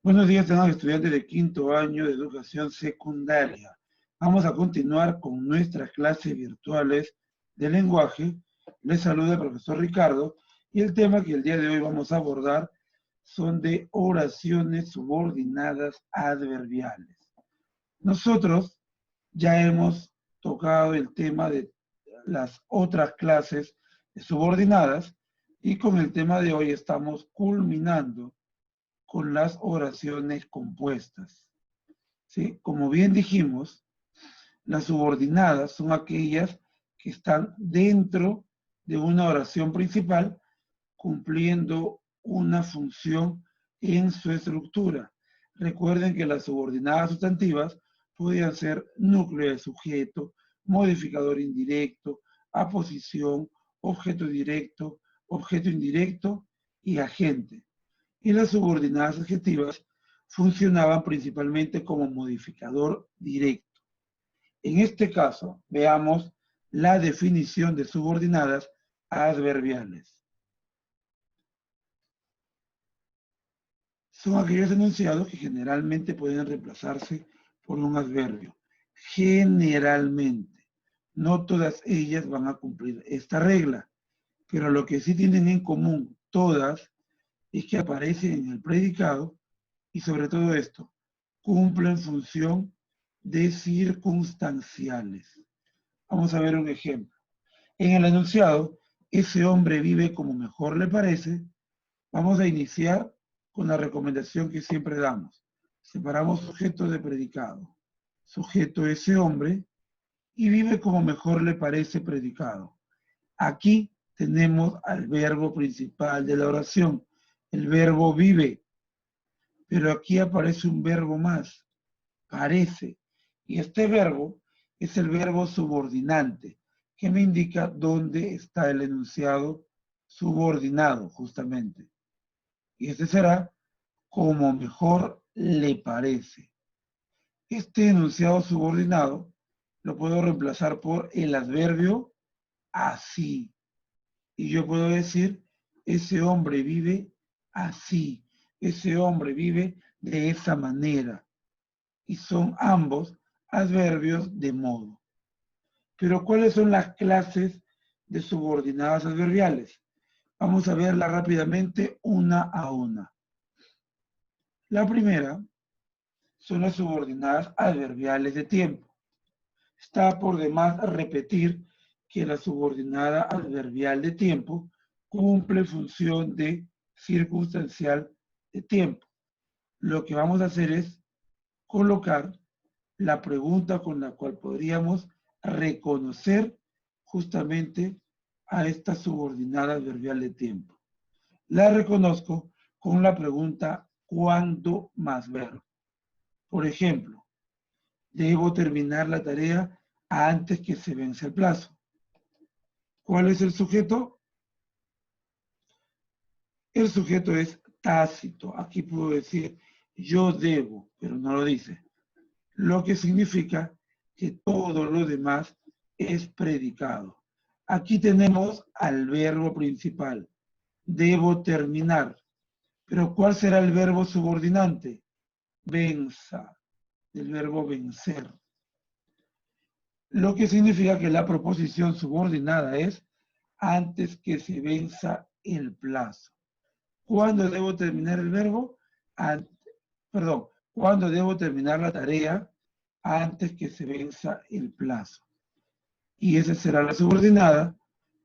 Buenos días, tenemos estudiantes de quinto año de educación secundaria. Vamos a continuar con nuestras clases virtuales de lenguaje. Les saluda el profesor Ricardo y el tema que el día de hoy vamos a abordar son de oraciones subordinadas adverbiales. Nosotros ya hemos tocado el tema de las otras clases subordinadas y con el tema de hoy estamos culminando con las oraciones compuestas. ¿Sí? Como bien dijimos, las subordinadas son aquellas que están dentro de una oración principal cumpliendo una función en su estructura. Recuerden que las subordinadas sustantivas podían ser núcleo de sujeto, modificador indirecto, aposición, objeto directo, objeto indirecto y agente. Y las subordinadas adjetivas funcionaban principalmente como modificador directo. En este caso, veamos la definición de subordinadas adverbiales. Son aquellos enunciados que generalmente pueden reemplazarse por un adverbio. Generalmente. No todas ellas van a cumplir esta regla, pero lo que sí tienen en común todas es que aparecen en el predicado y sobre todo esto, cumplen función de circunstanciales. Vamos a ver un ejemplo. En el enunciado, ese hombre vive como mejor le parece. Vamos a iniciar con la recomendación que siempre damos. Separamos sujeto de predicado. Sujeto ese hombre y vive como mejor le parece predicado. Aquí tenemos al verbo principal de la oración, el verbo vive. Pero aquí aparece un verbo más, parece. Y este verbo es el verbo subordinante, que me indica dónde está el enunciado subordinado, justamente. Y este será como mejor le parece. Este enunciado subordinado lo puedo reemplazar por el adverbio así. Y yo puedo decir, ese hombre vive así. Ese hombre vive de esa manera. Y son ambos adverbios de modo. Pero ¿cuáles son las clases de subordinadas adverbiales? Vamos a verlas rápidamente una a una. La primera son las subordinadas adverbiales de tiempo. Está por demás repetir que la subordinada adverbial de tiempo cumple función de circunstancial de tiempo. Lo que vamos a hacer es colocar la pregunta con la cual podríamos reconocer justamente a esta subordinada adverbial de tiempo. La reconozco con la pregunta ¿cuándo más verbo? Por ejemplo, debo terminar la tarea antes que se vence el plazo. ¿Cuál es el sujeto? El sujeto es tácito. Aquí puedo decir yo debo, pero no lo dice. Lo que significa que todo lo demás es predicado. Aquí tenemos al verbo principal. Debo terminar. Pero ¿cuál será el verbo subordinante? Venza, del verbo vencer. Lo que significa que la proposición subordinada es antes que se venza el plazo. ¿Cuándo debo terminar el verbo? ¿Cuándo debo terminar la tarea? Antes que se venza el plazo. Y esa será la subordinada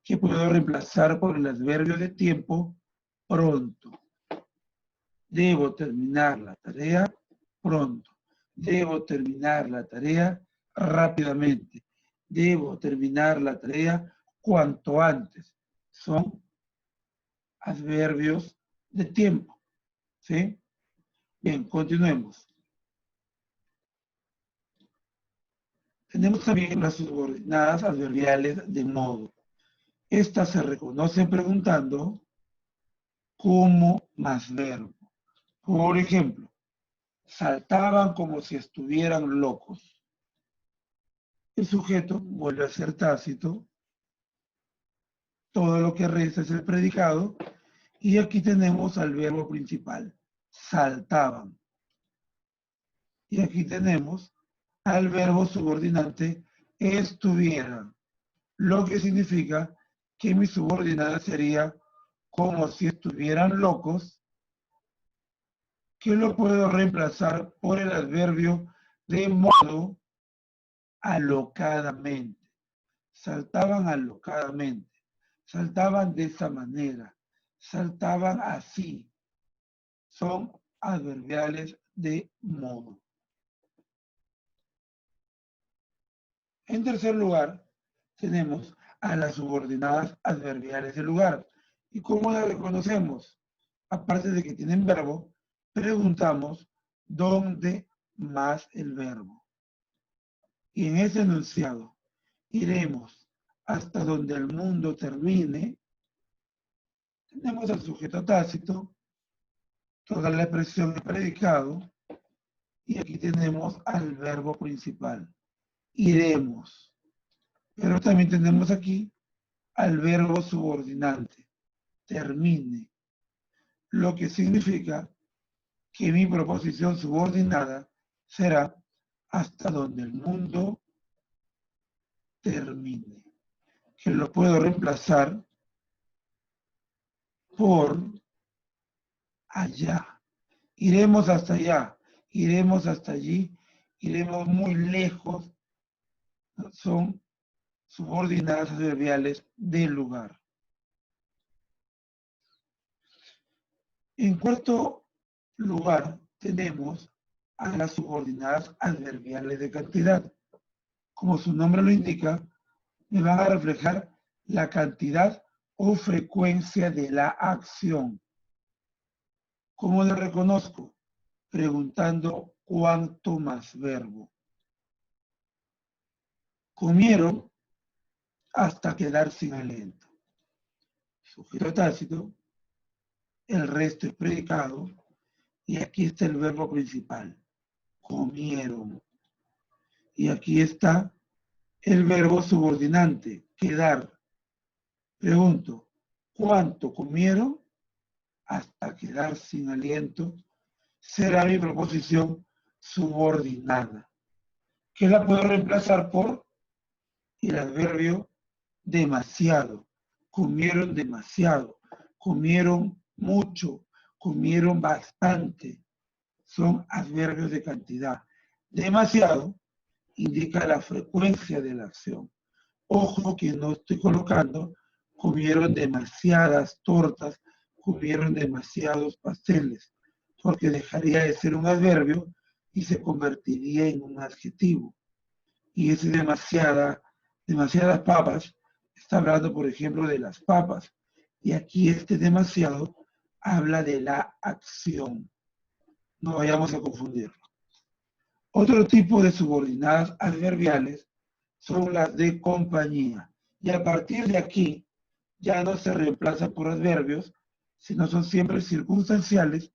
que puedo reemplazar por el adverbio de tiempo pronto. Debo terminar la tarea pronto. Debo terminar la tarea rápidamente. Debo terminar la tarea cuanto antes. Son adverbios de tiempo. ¿Sí? Bien, continuemos. Tenemos también las subordinadas adverbiales de modo. Estas se reconocen preguntando cómo más verbo. Por ejemplo, saltaban como si estuvieran locos. El sujeto vuelve a ser tácito. Todo lo que resta es el predicado. Y aquí tenemos al verbo principal. Saltaban. Y aquí tenemos al verbo subordinante estuvieran, lo que significa que mi subordinada sería como si estuvieran locos, que lo puedo reemplazar por el adverbio de modo alocadamente. Saltaban alocadamente, saltaban de esa manera, saltaban así. Son adverbiales de modo. En tercer lugar, tenemos a las subordinadas adverbiales de lugar. ¿Y cómo las reconocemos? Aparte de que tienen verbo, preguntamos dónde más el verbo. Y en ese enunciado iremos hasta donde el mundo termine. Tenemos al sujeto tácito, toda la expresión es predicado, y aquí tenemos al verbo principal. Iremos. Pero también tenemos aquí al verbo subordinante, termine, lo que significa que mi proposición subordinada será hasta donde el mundo termine, que lo puedo reemplazar por allá. Iremos hasta allá, iremos hasta allí, iremos muy lejos, son subordinadas adverbiales del lugar. En cuarto lugar, tenemos a las subordinadas adverbiales de cantidad. Como su nombre lo indica, me van a reflejar la cantidad o frecuencia de la acción. ¿Cómo le reconozco? Preguntando cuánto más verbo. Comieron hasta quedar sin aliento. Sujeto tácito, el resto es predicado, y aquí está el verbo principal, comieron. Y aquí está el verbo subordinante, quedar. Pregunto, ¿cuánto comieron? Hasta quedar sin aliento, será mi proposición subordinada, que la puedo reemplazar por el adverbio demasiado. Comieron demasiado, comieron mucho, comieron bastante. Son adverbios de cantidad. Demasiado indica la frecuencia de la acción. Ojo que no estoy colocando comieron demasiadas tortas, comieron demasiados pasteles, porque dejaría de ser un adverbio y se convertiría en un adjetivo. Y ese demasiadas papas, está hablando, por ejemplo, de las papas. Y aquí este demasiado habla de la acción. No vayamos a confundirlo. Otro tipo de subordinadas adverbiales son las de compañía. Y a partir de aquí ya no se reemplazan por adverbios, sino son siempre circunstanciales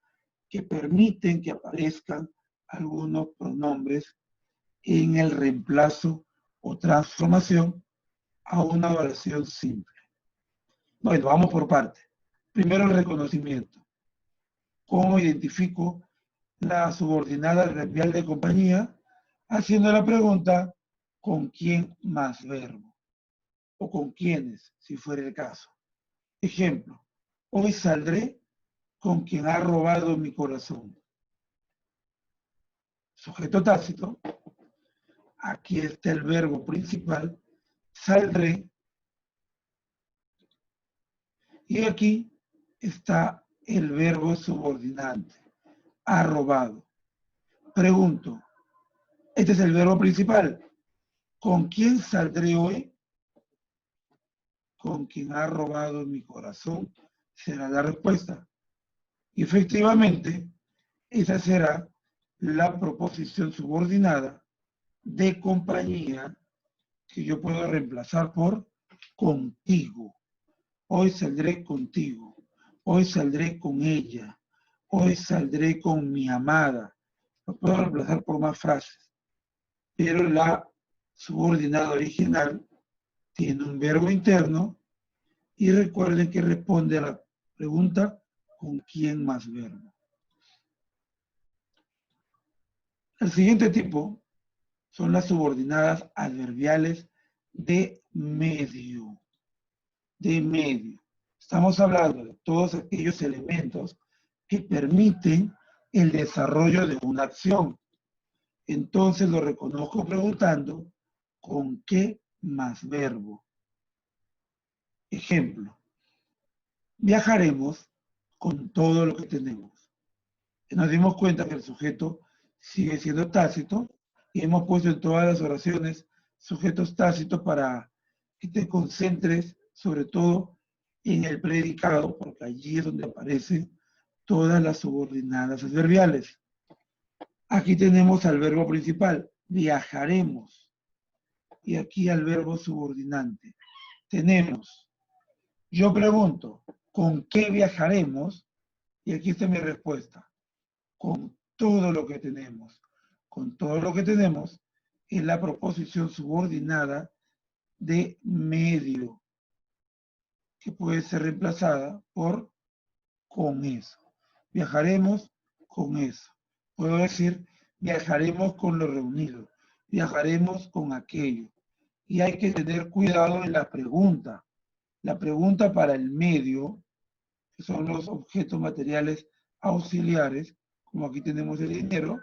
que permiten que aparezcan algunos pronombres en el reemplazo o transformación a una oración simple. Bueno, vamos por parte. Primero el reconocimiento. ¿Cómo identifico la subordinada adverbial de compañía? Haciendo la pregunta, ¿con quién más verbo? O con quiénes, si fuera el caso. Ejemplo, hoy saldré con quien ha robado mi corazón. Sujeto tácito, aquí está el verbo principal, saldré, y aquí está el verbo subordinante, ha robado. Pregunto, este es el verbo principal, ¿con quién saldré hoy? Con quien ha robado mi corazón, será la respuesta. Y efectivamente, esa será la proposición subordinada de compañía que yo puedo reemplazar por contigo. Hoy saldré contigo. Hoy saldré con ella. Hoy saldré con mi amada. Lo puedo reemplazar por más frases. Pero la subordinada original tiene un verbo interno y recuerden que responde a la pregunta ¿con quién más verbo? El siguiente tipo son las subordinadas adverbiales de medio. De medio. Estamos hablando de todos aquellos elementos que permiten el desarrollo de una acción. Entonces lo reconozco preguntando, ¿con qué más verbo? Ejemplo, viajaremos con todo lo que tenemos. Y nos dimos cuenta que el sujeto sigue siendo tácito y hemos puesto en todas las oraciones sujetos tácitos para que te concentres sobre todo en el predicado, porque allí es donde aparecen todas las subordinadas adverbiales. Aquí tenemos al verbo principal, viajaremos, y aquí al verbo subordinante. Tenemos, yo pregunto, ¿con qué viajaremos? Y aquí está mi respuesta, con todo lo que tenemos. Con todo lo que tenemos es la proposición subordinada de medio, que puede ser reemplazada por con eso. Viajaremos con eso. Puedo decir, viajaremos con lo reunido, viajaremos con aquello. Y hay que tener cuidado en la pregunta. La pregunta para el medio, que son los objetos materiales auxiliares, como aquí tenemos el dinero,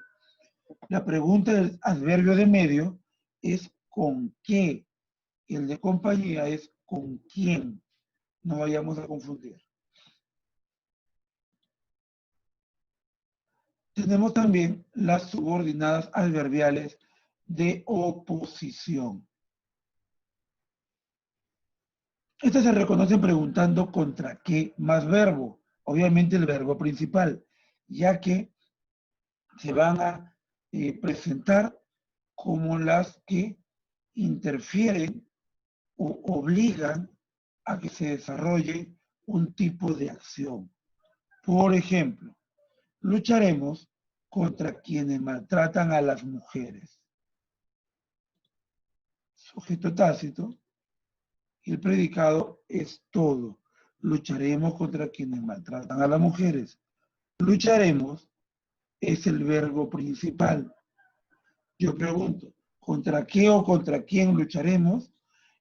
la pregunta del adverbio de medio es ¿con qué? Y el de compañía es ¿con quién? No vayamos a confundir. Tenemos también las subordinadas adverbiales de oposición. Estas se reconocen preguntando contra qué más verbo, obviamente el verbo principal, ya que se van a presentar como las que interfieren o obligan a que se desarrolle un tipo de acción. Por ejemplo, lucharemos contra quienes maltratan a las mujeres. Sujeto tácito, y el predicado es todo. Lucharemos contra quienes maltratan a las mujeres. Lucharemos es el verbo principal. Yo pregunto, ¿contra qué o contra quién lucharemos?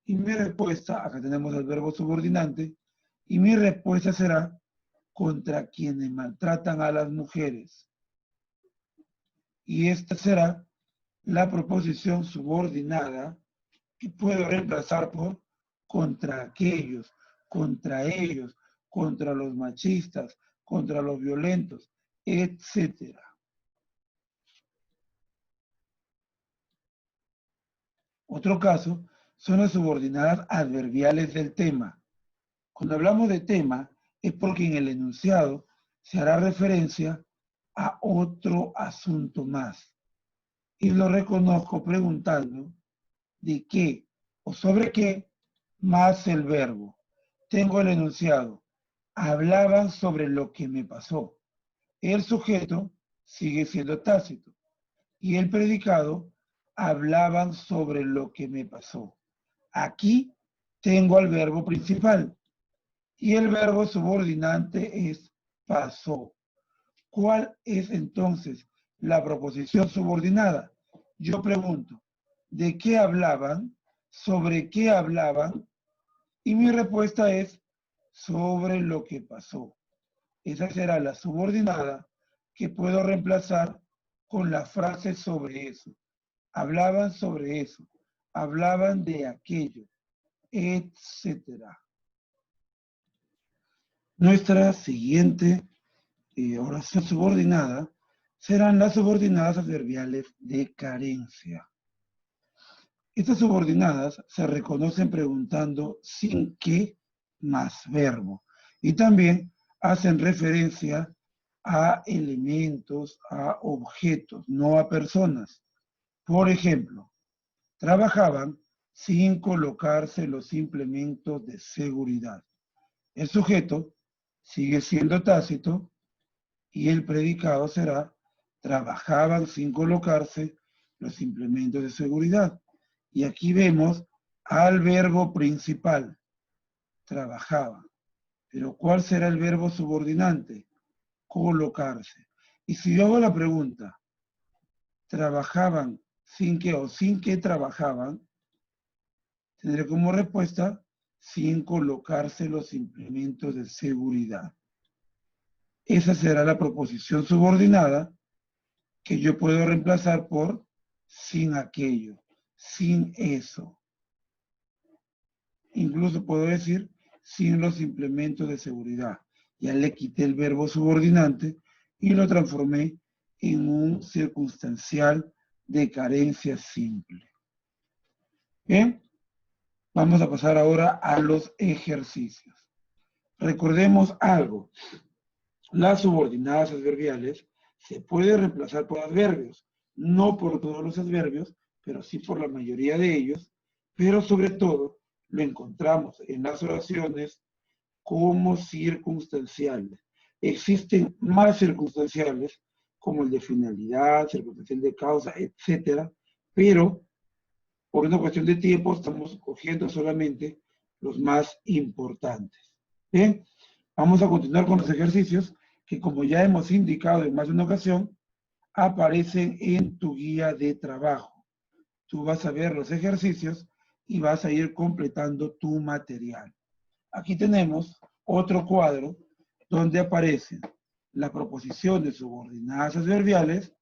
Y mi respuesta, acá tenemos el verbo subordinante, y mi respuesta será contra quienes maltratan a las mujeres. Y esta será la proposición subordinada que puedo reemplazar por contra aquellos, contra ellos, contra los machistas, contra los violentos, etc. Otro caso son las subordinadas adverbiales del tema. Cuando hablamos de tema es porque en el enunciado se hará referencia a otro asunto más. Y lo reconozco preguntando de qué o sobre qué más el verbo. Tengo el enunciado. Hablaban sobre lo que me pasó. El sujeto sigue siendo tácito. Y el predicado, hablaban sobre lo que me pasó. Aquí tengo al verbo principal. Y el verbo subordinante es pasó. ¿Cuál es entonces la proposición subordinada? Yo pregunto, ¿de qué hablaban? ¿Sobre qué hablaban? Y mi respuesta es sobre lo que pasó. Esa será la subordinada que puedo reemplazar con la frase sobre eso. Hablaban sobre eso. Hablaban de aquello, etcétera. Nuestra siguiente oración subordinada serán las subordinadas adverbiales de carencia. Estas subordinadas se reconocen preguntando sin qué más verbo y también hacen referencia a elementos, a objetos, no a personas. Por ejemplo, trabajaban sin colocarse los implementos de seguridad. El sujeto sigue siendo tácito y el predicado será trabajaban sin colocarse los implementos de seguridad. Y aquí vemos al verbo principal, trabajaba. Pero ¿cuál será el verbo subordinante? Colocarse. Y si yo hago la pregunta, trabajaban sin que o sin que trabajaban, tendré como respuesta sin colocarse los implementos de seguridad. Esa será la proposición subordinada que yo puedo reemplazar por sin aquello, sin eso. Incluso puedo decir sin los implementos de seguridad. Ya le quité el verbo subordinante y lo transformé en un circunstancial de carencia simple. Bien, vamos a pasar ahora a los ejercicios. Recordemos algo. Las subordinadas adverbiales se pueden reemplazar por adverbios, no por todos los adverbios, pero sí por la mayoría de ellos, pero sobre todo lo encontramos en las oraciones como circunstanciales. Existen más circunstanciales, como el de finalidad, circunstancial de causa, etcétera, pero por una cuestión de tiempo estamos cogiendo solamente los más importantes. Bien, vamos a continuar con los ejercicios que, como ya hemos indicado en más de una ocasión, aparecen en tu guía de trabajo. Tú vas a ver los ejercicios y vas a ir completando tu material. Aquí tenemos otro cuadro donde aparecen las proposiciones subordinadas adverbiales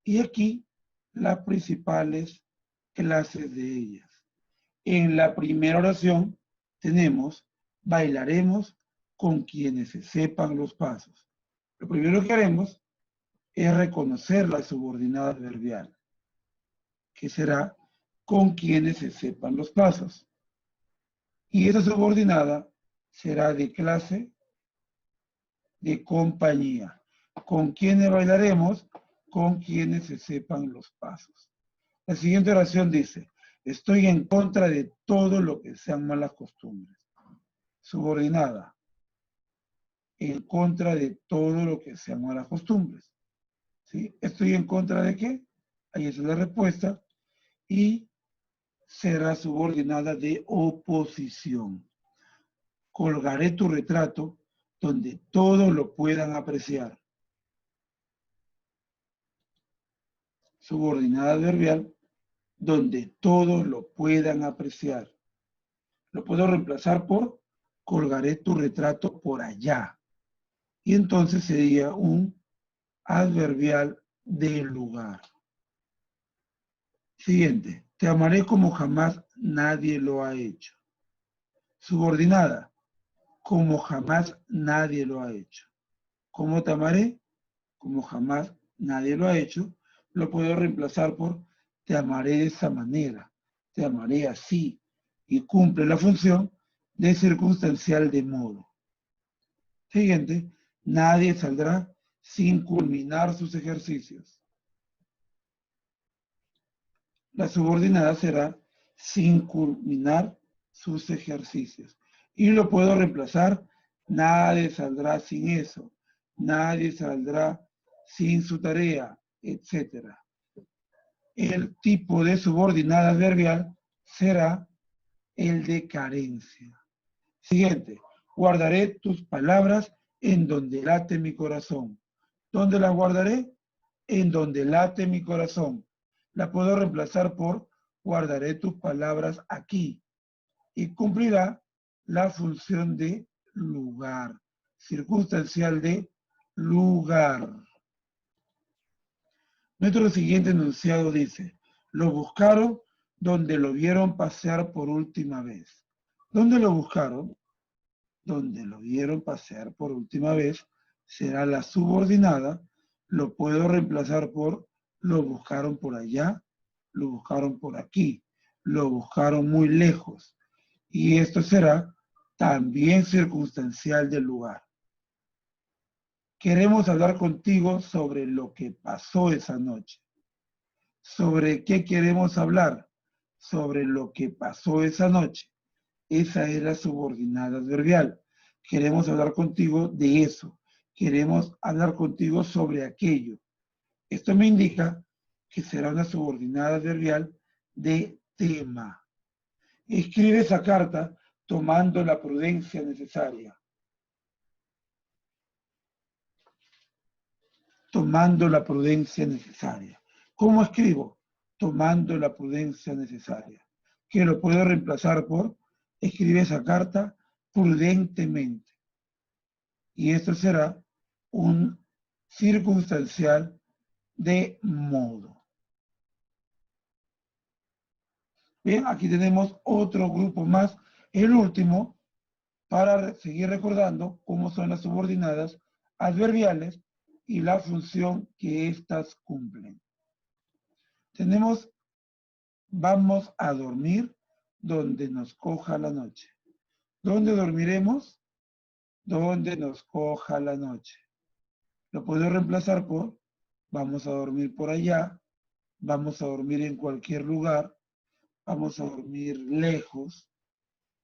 y aquí las principales clases de ellas. En la primera oración tenemos bailaremos con quienes se sepan los pasos. Lo primero que haremos es reconocer la subordinada adverbial, que será con quienes se sepan los pasos. Y esa subordinada será de clase de compañía. ¿Con quienes bailaremos? Con quienes se sepan los pasos. La siguiente oración dice, estoy en contra de todo lo que sean malas costumbres. Subordinada, en contra de todo lo que sean malas costumbres. ¿Sí? ¿Estoy en contra de qué? Ahí es la respuesta. Y será subordinada de oposición. Colgaré tu retrato donde todos lo puedan apreciar. Subordinada adverbial, donde todos lo puedan apreciar. Lo puedo reemplazar por colgaré tu retrato por allá. Y entonces sería un adverbial de lugar. Siguiente. Te amaré como jamás nadie lo ha hecho. Subordinada. Como jamás nadie lo ha hecho. ¿Cómo te amaré? Como jamás nadie lo ha hecho. Lo puedo reemplazar por te amaré de esa manera. Te amaré así. Y cumple la función de circunstancial de modo. Siguiente. Nadie saldrá sin culminar sus ejercicios. La subordinada será sin culminar sus ejercicios. Y lo puedo reemplazar, nadie saldrá sin eso, nadie saldrá sin su tarea, etc. El tipo de subordinada adverbial será el de carencia. Siguiente, guardaré tus palabras en donde late mi corazón. ¿Dónde las guardaré? En donde late mi corazón. La puedo reemplazar por guardaré tus palabras aquí y cumplirá la función de lugar, circunstancial de lugar. Nuestro siguiente enunciado dice, lo buscaron donde lo vieron pasear por última vez. ¿Dónde lo buscaron? Donde lo vieron pasear por última vez será la subordinada, lo puedo reemplazar por lo buscaron por allá, lo buscaron por aquí, lo buscaron muy lejos. Y esto será también circunstancial del lugar. Queremos hablar contigo sobre lo que pasó esa noche. ¿Sobre qué queremos hablar? Sobre lo que pasó esa noche. Esa es la subordinada adverbial. Queremos hablar contigo de eso. Queremos hablar contigo sobre aquello. Esto me indica que será una subordinada adverbial de tema. Escribe esa carta tomando la prudencia necesaria. Tomando la prudencia necesaria. ¿Cómo escribo? Tomando la prudencia necesaria, que lo puedo reemplazar por escribe esa carta prudentemente. Y esto será un circunstancial de modo. Bien, aquí tenemos otro grupo más, el último, para seguir recordando cómo son las subordinadas adverbiales y la función que éstas cumplen. Tenemos, vamos a dormir donde nos coja la noche. ¿Dónde dormiremos? Donde nos coja la noche. Lo puedo reemplazar por vamos a dormir por allá, vamos a dormir en cualquier lugar, vamos a dormir lejos,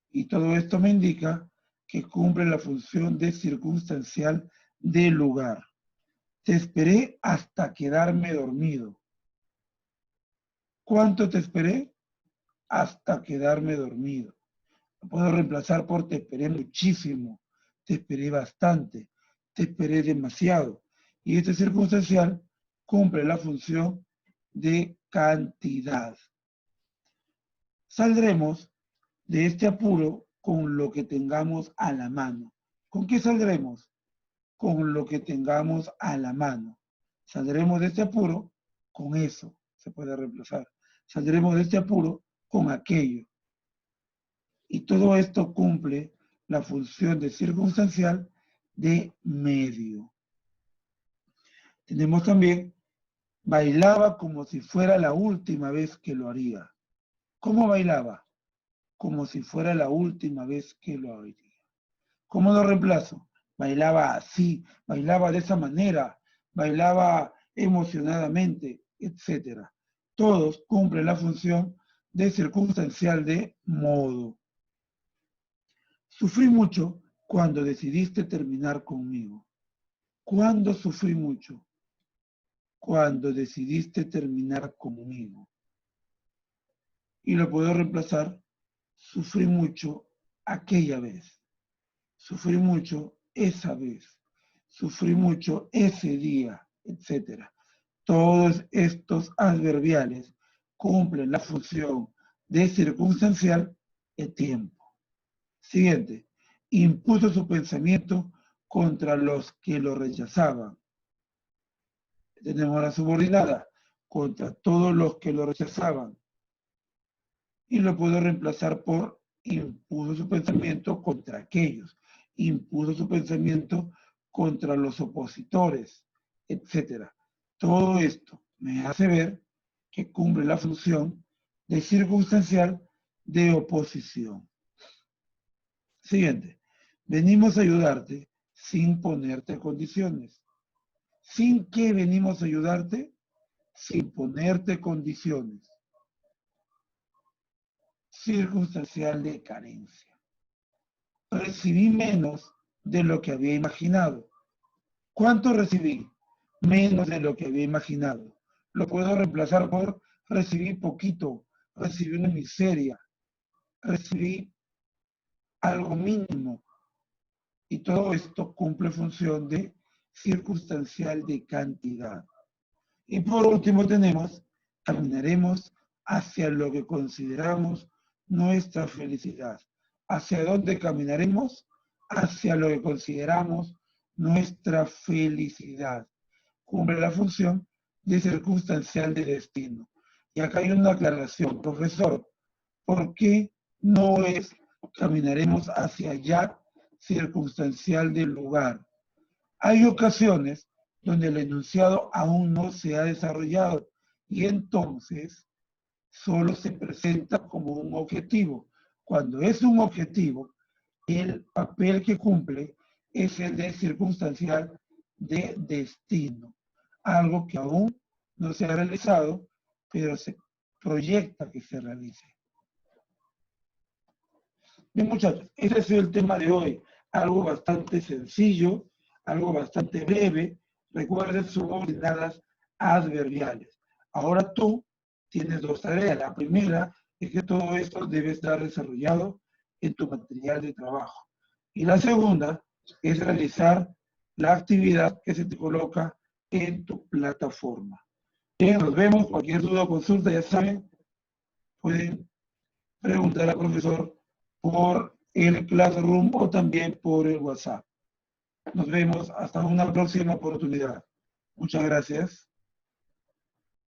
y todo esto me indica que cumple la función de circunstancial de lugar. Te esperé hasta quedarme dormido. ¿Cuánto te esperé? Hasta quedarme dormido. Lo puedo reemplazar por te esperé muchísimo, te esperé bastante, te esperé demasiado. Y este circunstancial cumple la función de cantidad. Saldremos de este apuro con lo que tengamos a la mano. ¿Con qué saldremos? Con lo que tengamos a la mano. Saldremos de este apuro con eso, se puede reemplazar. Saldremos de este apuro con aquello. Y todo esto cumple la función de circunstancial de medio. Tenemos también, bailaba como si fuera la última vez que lo haría. ¿Cómo bailaba? Como si fuera la última vez que lo haría. ¿Cómo lo reemplazo? Bailaba así, bailaba de esa manera, bailaba emocionadamente, etc. Todos cumplen la función de circunstancial de modo. Sufrí mucho cuando decidiste terminar conmigo. ¿Cuándo sufrí mucho? Cuando decidiste terminar conmigo. Y lo puedo reemplazar, sufrí mucho aquella vez. Sufrí mucho esa vez. Sufrí mucho ese día, etc. Todos estos adverbiales cumplen la función de circunstancial de tiempo. Siguiente. Impuso su pensamiento contra los que lo rechazaban. Tenemos la subordinada, contra todos los que lo rechazaban. Y lo puedo reemplazar por impuso su pensamiento contra aquellos. Impuso su pensamiento contra los opositores, etc. Todo esto me hace ver que cumple la función de circunstancial de oposición. Siguiente. Venimos a ayudarte sin ponerte condiciones. ¿Sin qué venimos a ayudarte? Sin ponerte condiciones. Circunstancial de carencia. Recibí menos de lo que había imaginado. ¿Cuánto recibí? Menos de lo que había imaginado. Lo puedo reemplazar por recibí poquito, recibí una miseria, recibí algo mínimo. Y todo esto cumple función de circunstancial de cantidad. Y por último tenemos, caminaremos hacia lo que consideramos nuestra felicidad. ¿Hacia dónde caminaremos? Hacia lo que consideramos nuestra felicidad. Cumple la función de circunstancial de destino. Y acá hay una aclaración, profesor. ¿Por qué no es caminaremos hacia allá circunstancial del lugar? Hay ocasiones donde el enunciado aún no se ha desarrollado y entonces solo se presenta como un objetivo. Cuando es un objetivo, el papel que cumple es el de circunstancial de destino, algo que aún no se ha realizado, pero se proyecta que se realice. Bien, muchachos, ese ha sido el tema de hoy, algo bastante sencillo, algo bastante breve. Recuerden subordinadas adverbiales. Ahora tú tienes dos tareas. La primera es que todo esto debe estar desarrollado en tu material de trabajo. Y la segunda es realizar la actividad que se te coloca en tu plataforma. Bien, nos vemos. Cualquier duda o consulta, ya saben, pueden preguntar al profesor por el Classroom o también por el WhatsApp. Nos vemos hasta una próxima oportunidad. Muchas gracias.